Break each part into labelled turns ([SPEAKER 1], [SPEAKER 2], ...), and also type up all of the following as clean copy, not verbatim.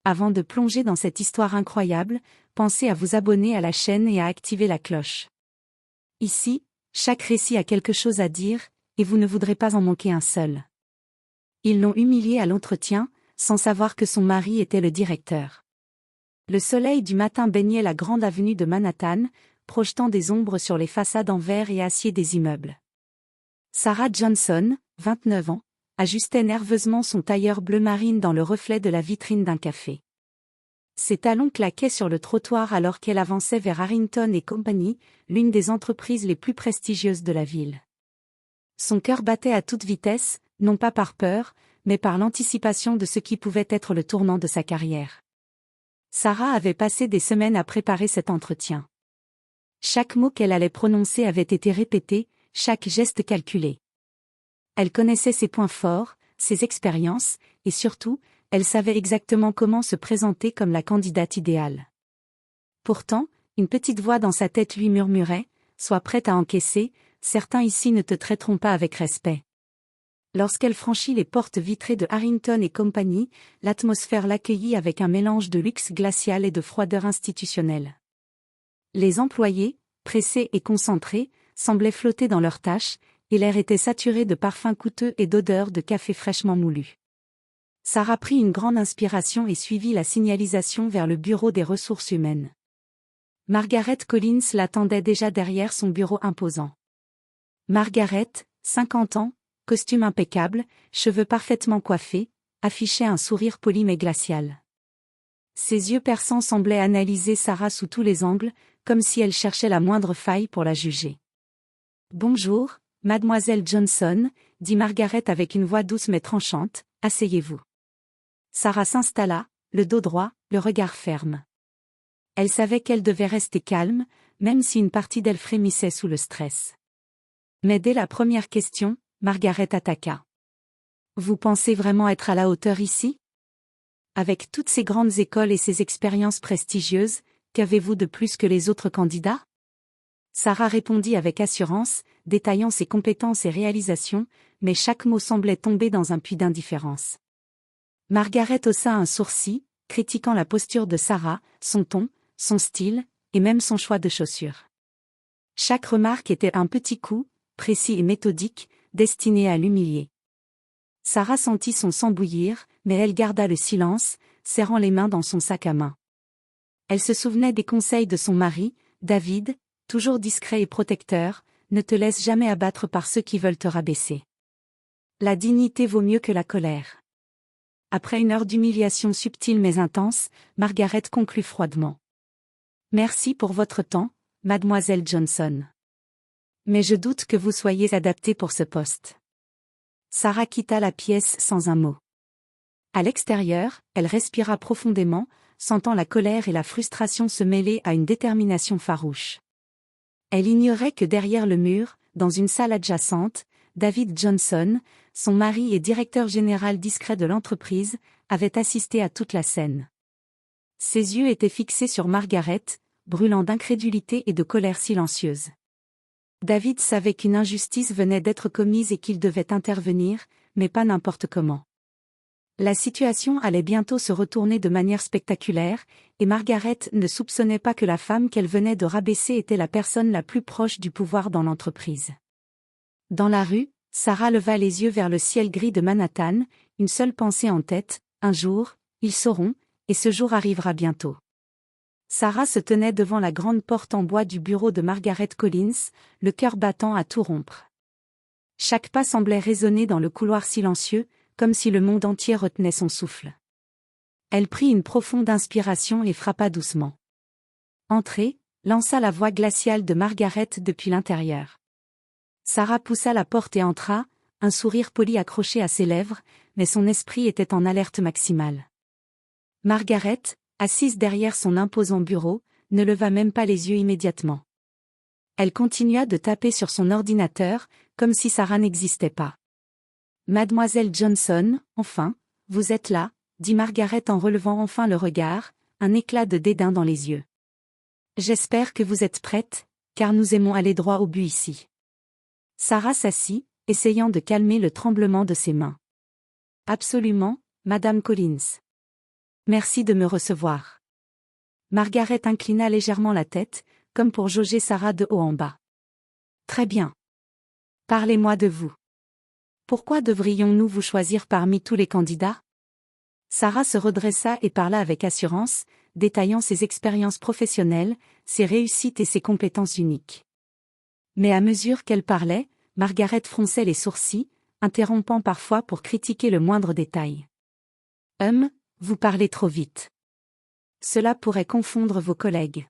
[SPEAKER 1] Avant de plonger dans cette histoire incroyable, pensez à vous abonner à la chaîne et à activer la cloche. Ici, chaque récit a quelque chose à dire, et vous ne voudrez pas en manquer un seul. Ils l'ont humiliée à l'entretien, sans savoir que son mari était le directeur. Le soleil du matin baignait la grande avenue de Manhattan, projetant des ombres sur les façades en verre et acier des immeubles. Sarah Johnson, 29 ans, ajustait nerveusement son tailleur bleu marine dans le reflet de la vitrine d'un café. Ses talons claquaient sur le trottoir alors qu'elle avançait vers Harrington & Company, l'une des entreprises les plus prestigieuses de la ville. Son cœur battait à toute vitesse, non pas par peur, mais par l'anticipation de ce qui pouvait être le tournant de sa carrière. Sarah avait passé des semaines à préparer cet entretien. Chaque mot qu'elle allait prononcer avait été répété, chaque geste calculé. Elle connaissait ses points forts, ses expériences, et surtout, elle savait exactement comment se présenter comme la candidate idéale. Pourtant, une petite voix dans sa tête lui murmurait « Sois prête à encaisser, certains ici ne te traiteront pas avec respect. » Lorsqu'elle franchit les portes vitrées de Harrington & Company, l'atmosphère l'accueillit avec un mélange de luxe glacial et de froideur institutionnelle. Les employés, pressés et concentrés, semblaient flotter dans leurs tâches, et l'air était saturé de parfums coûteux et d'odeurs de café fraîchement moulu. Sarah prit une grande inspiration et suivit la signalisation vers le bureau des ressources humaines. Margaret Collins l'attendait déjà derrière son bureau imposant. Margaret, 50 ans, costume impeccable, cheveux parfaitement coiffés, affichait un sourire poli mais glacial. Ses yeux perçants semblaient analyser Sarah sous tous les angles, comme si elle cherchait la moindre faille pour la juger. « Bonjour, mademoiselle Johnson », dit Margaret avec une voix douce mais tranchante, « asseyez-vous ». Sarah s'installa, le dos droit, le regard ferme. Elle savait qu'elle devait rester calme, même si une partie d'elle frémissait sous le stress. Mais dès la première question, Margaret attaqua. « Vous pensez vraiment être à la hauteur ici ? Avec toutes ces grandes écoles et ces expériences prestigieuses, qu'avez-vous de plus que les autres candidats ?» Sarah répondit avec assurance, détaillant ses compétences et réalisations, mais chaque mot semblait tomber dans un puits d'indifférence. Margaret haussa un sourcil, critiquant la posture de Sarah, son ton, son style, et même son choix de chaussures. Chaque remarque était un petit coup, précis et méthodique, destiné à l'humilier. Sarah sentit son sang bouillir, mais elle garda le silence, serrant les mains dans son sac à main. Elle se souvenait des conseils de son mari, David, toujours discret et protecteur, ne te laisse jamais abattre par ceux qui veulent te rabaisser. La dignité vaut mieux que la colère. Après une heure d'humiliation subtile mais intense, Margaret conclut froidement. Merci pour votre temps, mademoiselle Johnson. Mais je doute que vous soyez adaptée pour ce poste. Sarah quitta la pièce sans un mot. À l'extérieur, elle respira profondément, sentant la colère et la frustration se mêler à une détermination farouche. Elle ignorait que derrière le mur, dans une salle adjacente, David Johnson, son mari et directeur général discret de l'entreprise, avait assisté à toute la scène. Ses yeux étaient fixés sur Margaret, brûlant d'incrédulité et de colère silencieuse. David savait qu'une injustice venait d'être commise et qu'il devait intervenir, mais pas n'importe comment. La situation allait bientôt se retourner de manière spectaculaire, et Margaret ne soupçonnait pas que la femme qu'elle venait de rabaisser était la personne la plus proche du pouvoir dans l'entreprise. Dans la rue, Sarah leva les yeux vers le ciel gris de Manhattan, une seule pensée en tête, un jour, ils sauront, et ce jour arrivera bientôt. Sarah se tenait devant la grande porte en bois du bureau de Margaret Collins, le cœur battant à tout rompre. Chaque pas semblait résonner dans le couloir silencieux, comme si le monde entier retenait son souffle. Elle prit une profonde inspiration et frappa doucement. « Entrez », lança la voix glaciale de Margaret depuis l'intérieur. Sarah poussa la porte et entra, un sourire poli accroché à ses lèvres, mais son esprit était en alerte maximale. Margaret, assise derrière son imposant bureau, ne leva même pas les yeux immédiatement. Elle continua de taper sur son ordinateur, comme si Sarah n'existait pas. « Mademoiselle Johnson, enfin, vous êtes là », dit Margaret en relevant enfin le regard, un éclat de dédain dans les yeux. « J'espère que vous êtes prête, car nous aimons aller droit au but ici. » Sarah s'assit, essayant de calmer le tremblement de ses mains. « Absolument, Madame Collins. » Merci de me recevoir. Margaret inclina légèrement la tête, comme pour jauger Sarah de haut en bas. Très bien. Parlez-moi de vous. Pourquoi devrions-nous vous choisir parmi tous les candidats? Sarah se redressa et parla avec assurance, détaillant ses expériences professionnelles, ses réussites et ses compétences uniques. Mais à mesure qu'elle parlait, Margaret fronçait les sourcils, interrompant parfois pour critiquer le moindre détail. Vous parlez trop vite. Cela pourrait confondre vos collègues.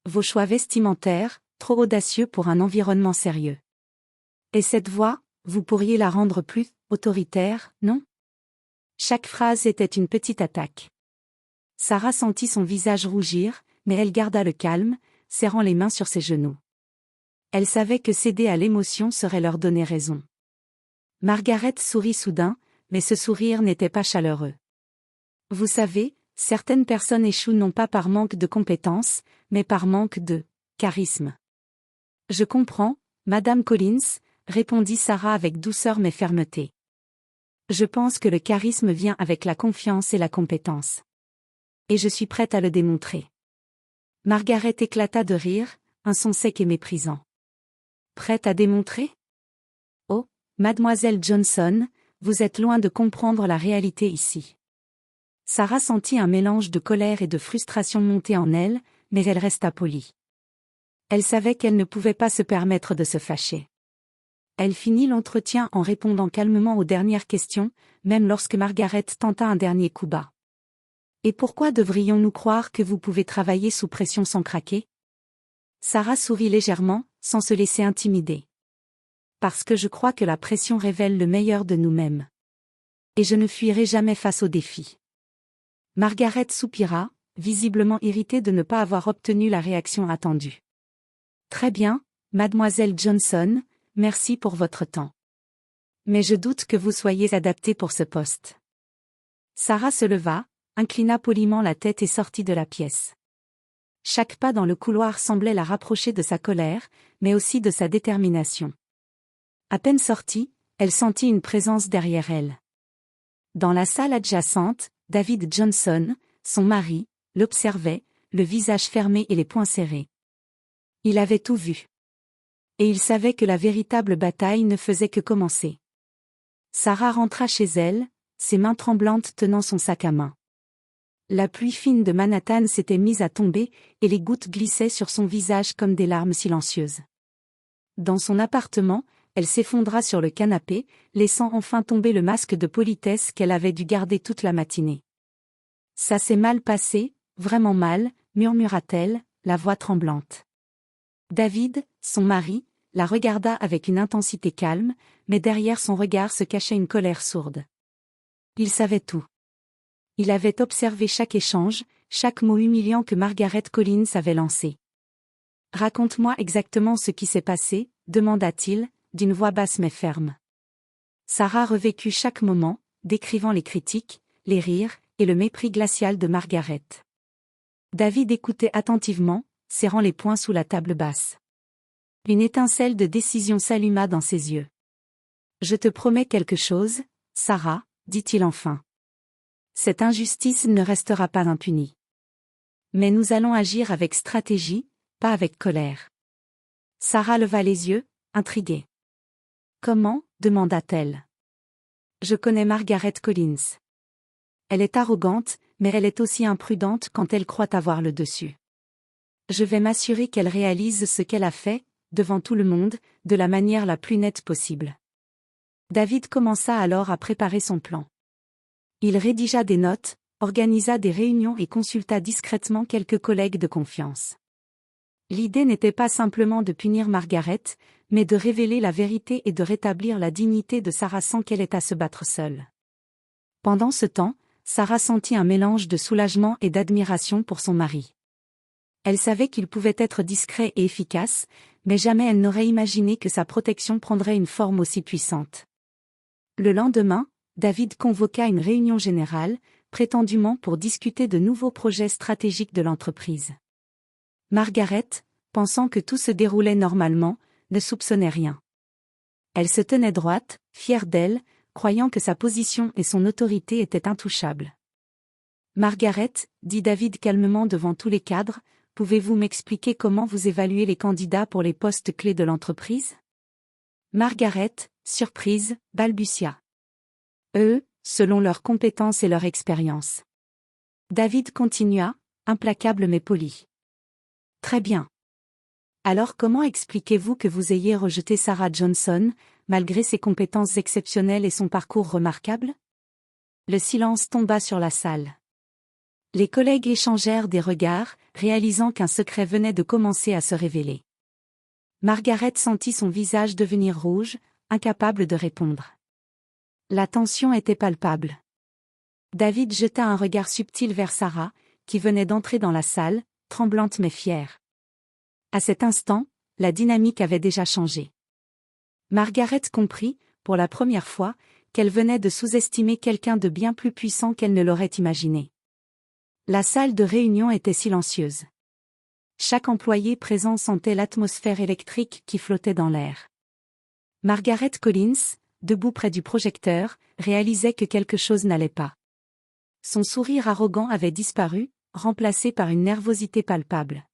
[SPEAKER 1] Vos choix vestimentaires, trop audacieux pour un environnement sérieux. Et cette voix, vous pourriez la rendre plus autoritaire, non? Chaque phrase était une petite attaque. Sarah sentit son visage rougir, mais elle garda le calme, serrant les mains sur ses genoux. Elle savait que céder à l'émotion serait leur donner raison. Margaret sourit soudain, mais ce sourire n'était pas chaleureux. Vous savez, certaines personnes échouent non pas par manque de compétences, mais par manque de charisme. Je comprends, Madame Collins, répondit Sarah avec douceur mais fermeté. Je pense que le charisme vient avec la confiance et la compétence. Et je suis prête à le démontrer. Margaret éclata de rire, un son sec et méprisant. Prête à démontrer? Oh, Mademoiselle Johnson, vous êtes loin de comprendre la réalité ici. Sarah sentit un mélange de colère et de frustration monter en elle, mais elle resta polie. Elle savait qu'elle ne pouvait pas se permettre de se fâcher. Elle finit l'entretien en répondant calmement aux dernières questions, même lorsque Margaret tenta un dernier coup bas. Et pourquoi devrions-nous croire que vous pouvez travailler sous pression sans craquer? Sarah sourit légèrement, sans se laisser intimider. Parce que je crois que la pression révèle le meilleur de nous-mêmes. Et je ne fuirai jamais face aux défis. Margaret soupira, visiblement irritée de ne pas avoir obtenu la réaction attendue. Très bien, Mademoiselle Johnson, merci pour votre temps. Mais je doute que vous soyez adaptée pour ce poste. Sarah se leva, inclina poliment la tête et sortit de la pièce. Chaque pas dans le couloir semblait la rapprocher de sa colère, mais aussi de sa détermination. À peine sortie, elle sentit une présence derrière elle. Dans la salle adjacente, David Johnson, son mari, l'observait, le visage fermé et les poings serrés. Il avait tout vu. Et il savait que la véritable bataille ne faisait que commencer. Sarah rentra chez elle, ses mains tremblantes tenant son sac à main. La pluie fine de Manhattan s'était mise à tomber, et les gouttes glissaient sur son visage comme des larmes silencieuses. Dans son appartement, elle s'effondra sur le canapé, laissant enfin tomber le masque de politesse qu'elle avait dû garder toute la matinée. Ça s'est mal passé, vraiment mal, murmura-t-elle, la voix tremblante. David, son mari, la regarda avec une intensité calme, mais derrière son regard se cachait une colère sourde. Il savait tout. Il avait observé chaque échange, chaque mot humiliant que Margaret Collins avait lancé. « Raconte-moi exactement ce qui s'est passé », demanda-t-il, d'une voix basse mais ferme. Sarah revécut chaque moment, décrivant les critiques, les rires, et le mépris glacial de Margaret. David écoutait attentivement, serrant les poings sous la table basse. Une étincelle de décision s'alluma dans ses yeux. « Je te promets quelque chose, Sarah, dit-il enfin. Cette injustice ne restera pas impunie. Mais nous allons agir avec stratégie, pas avec colère. » Sarah leva les yeux, intriguée. « Comment ?» demanda-t-elle. « Je connais Margaret Collins. Elle est arrogante, mais elle est aussi imprudente quand elle croit avoir le dessus. Je vais m'assurer qu'elle réalise ce qu'elle a fait, devant tout le monde, de la manière la plus nette possible. » David commença alors à préparer son plan. Il rédigea des notes, organisa des réunions et consulta discrètement quelques collègues de confiance. L'idée n'était pas simplement de punir Margaret, mais de révéler la vérité et de rétablir la dignité de Sarah sans qu'elle ait à se battre seule. Pendant ce temps, Sarah sentit un mélange de soulagement et d'admiration pour son mari. Elle savait qu'il pouvait être discret et efficace, mais jamais elle n'aurait imaginé que sa protection prendrait une forme aussi puissante. Le lendemain, David convoqua une réunion générale, prétendument pour discuter de nouveaux projets stratégiques de l'entreprise. Margaret, pensant que tout se déroulait normalement, ne soupçonnait rien. Elle se tenait droite, fière d'elle, croyant que sa position et son autorité étaient intouchables. Margaret, dit David calmement devant tous les cadres, pouvez-vous m'expliquer comment vous évaluez les candidats pour les postes clés de l'entreprise? Margaret, surprise, balbutia. Selon leurs compétences et leur expérience. David continua, implacable mais poli. Très bien. Alors comment expliquez-vous que vous ayez rejeté Sarah Johnson, malgré ses compétences exceptionnelles et son parcours remarquable? Le silence tomba sur la salle. Les collègues échangèrent des regards, réalisant qu'un secret venait de commencer à se révéler. Margaret sentit son visage devenir rouge, incapable de répondre. La tension était palpable. David jeta un regard subtil vers Sarah, qui venait d'entrer dans la salle, tremblante mais fière. À cet instant, la dynamique avait déjà changé. Margaret comprit, pour la première fois, qu'elle venait de sous-estimer quelqu'un de bien plus puissant qu'elle ne l'aurait imaginé. La salle de réunion était silencieuse. Chaque employé présent sentait l'atmosphère électrique qui flottait dans l'air. Margaret Collins, debout près du projecteur, réalisait que quelque chose n'allait pas. Son sourire arrogant avait disparu, remplacé par une nervosité palpable.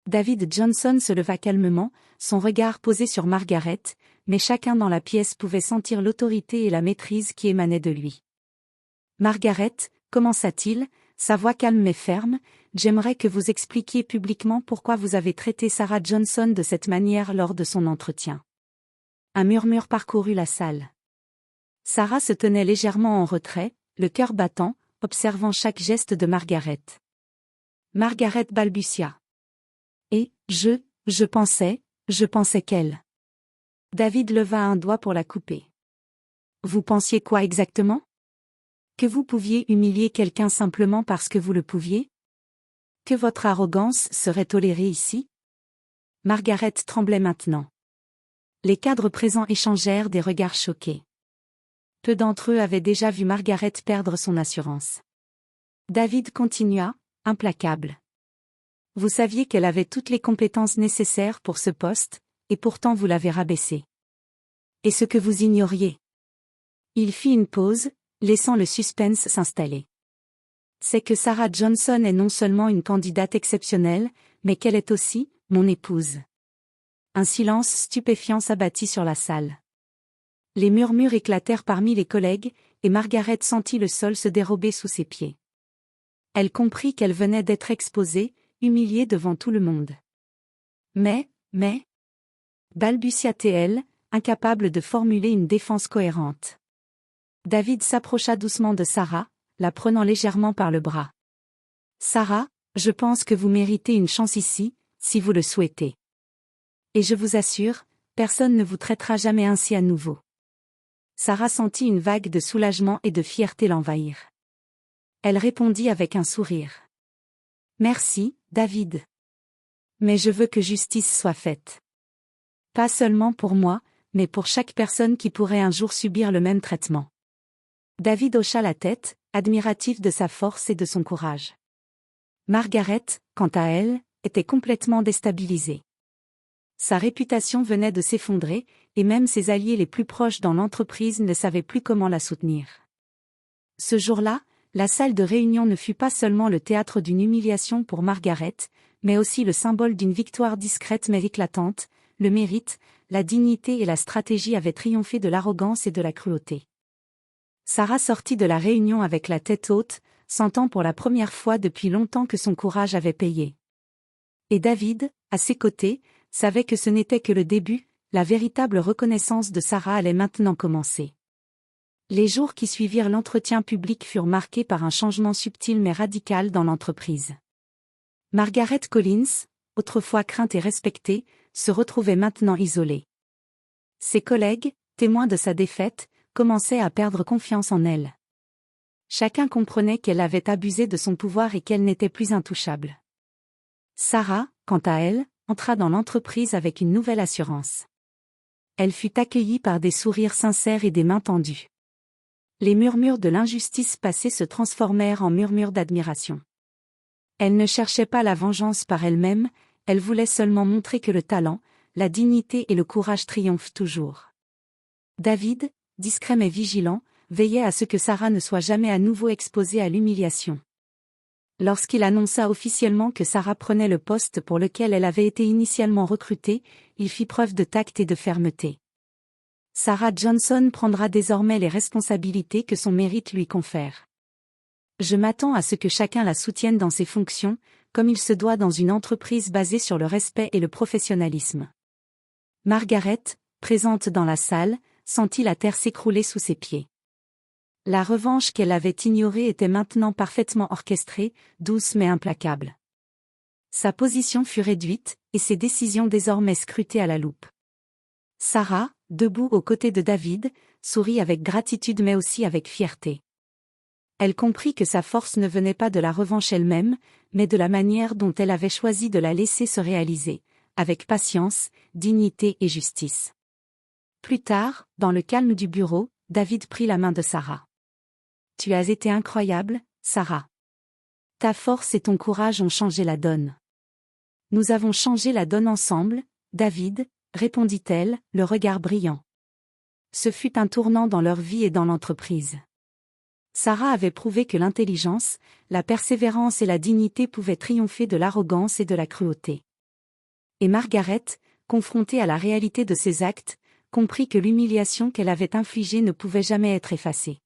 [SPEAKER 1] David Johnson se leva calmement, son regard posé sur Margaret, mais chacun dans la pièce pouvait sentir l'autorité et la maîtrise qui émanaient de lui. Margaret, commença-t-il, sa voix calme mais ferme, j'aimerais que vous expliquiez publiquement pourquoi vous avez traité Sarah Johnson de cette manière lors de son entretien. Un murmure parcourut la salle. Sarah se tenait légèrement en retrait, le cœur battant, observant chaque geste de Margaret. Margaret balbutia. Et, je pensais qu'elle. David leva un doigt pour la couper. Vous pensiez quoi exactement? Que vous pouviez humilier quelqu'un simplement parce que vous le pouviez? Que votre arrogance serait tolérée ici? Margaret tremblait maintenant. Les cadres présents échangèrent des regards choqués. Peu d'entre eux avaient déjà vu Margaret perdre son assurance. David continua, implacable. Vous saviez qu'elle avait toutes les compétences nécessaires pour ce poste, et pourtant vous l'avez rabaissée. Et ce que vous ignoriez? Il fit une pause, laissant le suspense s'installer. C'est que Sarah Johnson est non seulement une candidate exceptionnelle, mais qu'elle est aussi, mon épouse. Un silence stupéfiant s'abattit sur la salle. Les murmures éclatèrent parmi les collègues, et Margaret sentit le sol se dérober sous ses pieds. Elle comprit qu'elle venait d'être exposée, humiliée devant tout le monde. Mais, balbutia-t-elle, incapable de formuler une défense cohérente. David s'approcha doucement de Sarah, la prenant légèrement par le bras. Sarah, je pense que vous méritez une chance ici, si vous le souhaitez. Et je vous assure, personne ne vous traitera jamais ainsi à nouveau. Sarah sentit une vague de soulagement et de fierté l'envahir. Elle répondit avec un sourire. Merci, David. Mais je veux que justice soit faite. Pas seulement pour moi, mais pour chaque personne qui pourrait un jour subir le même traitement. David hocha la tête, admiratif de sa force et de son courage. Margaret, quant à elle, était complètement déstabilisée. Sa réputation venait de s'effondrer, et même ses alliés les plus proches dans l'entreprise ne savaient plus comment la soutenir. Ce jour-là, la salle de réunion ne fut pas seulement le théâtre d'une humiliation pour Margaret, mais aussi le symbole d'une victoire discrète mais éclatante. Le mérite, la dignité et la stratégie avaient triomphé de l'arrogance et de la cruauté. Sarah sortit de la réunion avec la tête haute, sentant pour la première fois depuis longtemps que son courage avait payé. Et David, à ses côtés, savait que ce n'était que le début, la véritable reconnaissance de Sarah allait maintenant commencer. Les jours qui suivirent l'entretien public furent marqués par un changement subtil mais radical dans l'entreprise. Margaret Collins, autrefois crainte et respectée, se retrouvait maintenant isolée. Ses collègues, témoins de sa défaite, commençaient à perdre confiance en elle. Chacun comprenait qu'elle avait abusé de son pouvoir et qu'elle n'était plus intouchable. Sarah, quant à elle, entra dans l'entreprise avec une nouvelle assurance. Elle fut accueillie par des sourires sincères et des mains tendues. Les murmures de l'injustice passée se transformèrent en murmures d'admiration. Elle ne cherchait pas la vengeance par elle-même, elle voulait seulement montrer que le talent, la dignité et le courage triomphent toujours. David, discret mais vigilant, veillait à ce que Sarah ne soit jamais à nouveau exposée à l'humiliation. Lorsqu'il annonça officiellement que Sarah prenait le poste pour lequel elle avait été initialement recrutée, il fit preuve de tact et de fermeté. Sarah Johnson prendra désormais les responsabilités que son mérite lui confère. Je m'attends à ce que chacun la soutienne dans ses fonctions, comme il se doit dans une entreprise basée sur le respect et le professionnalisme. Margaret, présente dans la salle, sentit la terre s'écrouler sous ses pieds. La revanche qu'elle avait ignorée était maintenant parfaitement orchestrée, douce mais implacable. Sa position fut réduite, et ses décisions désormais scrutées à la loupe. Sarah, debout aux côtés de David, sourit avec gratitude mais aussi avec fierté. Elle comprit que sa force ne venait pas de la revanche elle-même, mais de la manière dont elle avait choisi de la laisser se réaliser, avec patience, dignité et justice. Plus tard, dans le calme du bureau, David prit la main de Sarah. « Tu as été incroyable, Sarah. Ta force et ton courage ont changé la donne. » « Nous avons changé la donne ensemble, David, » répondit-elle, le regard brillant. Ce fut un tournant dans leur vie et dans l'entreprise. Sarah avait prouvé que l'intelligence, la persévérance et la dignité pouvaient triompher de l'arrogance et de la cruauté. Et Margaret, confrontée à la réalité de ses actes, comprit que l'humiliation qu'elle avait infligée ne pouvait jamais être effacée.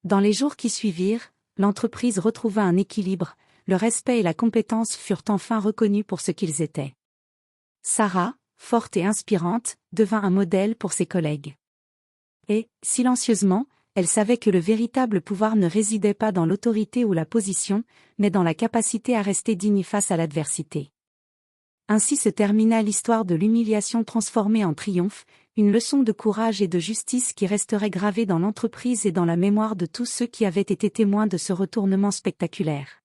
[SPEAKER 1] Dans les jours qui suivirent, l'entreprise retrouva un équilibre, le respect et la compétence furent enfin reconnus pour ce qu'ils étaient. Sarah, forte et inspirante, devint un modèle pour ses collègues. Et, silencieusement, elle savait que le véritable pouvoir ne résidait pas dans l'autorité ou la position, mais dans la capacité à rester digne face à l'adversité. Ainsi se termina l'histoire de l'humiliation transformée en triomphe, une leçon de courage et de justice qui resterait gravée dans l'entreprise et dans la mémoire de tous ceux qui avaient été témoins de ce retournement spectaculaire.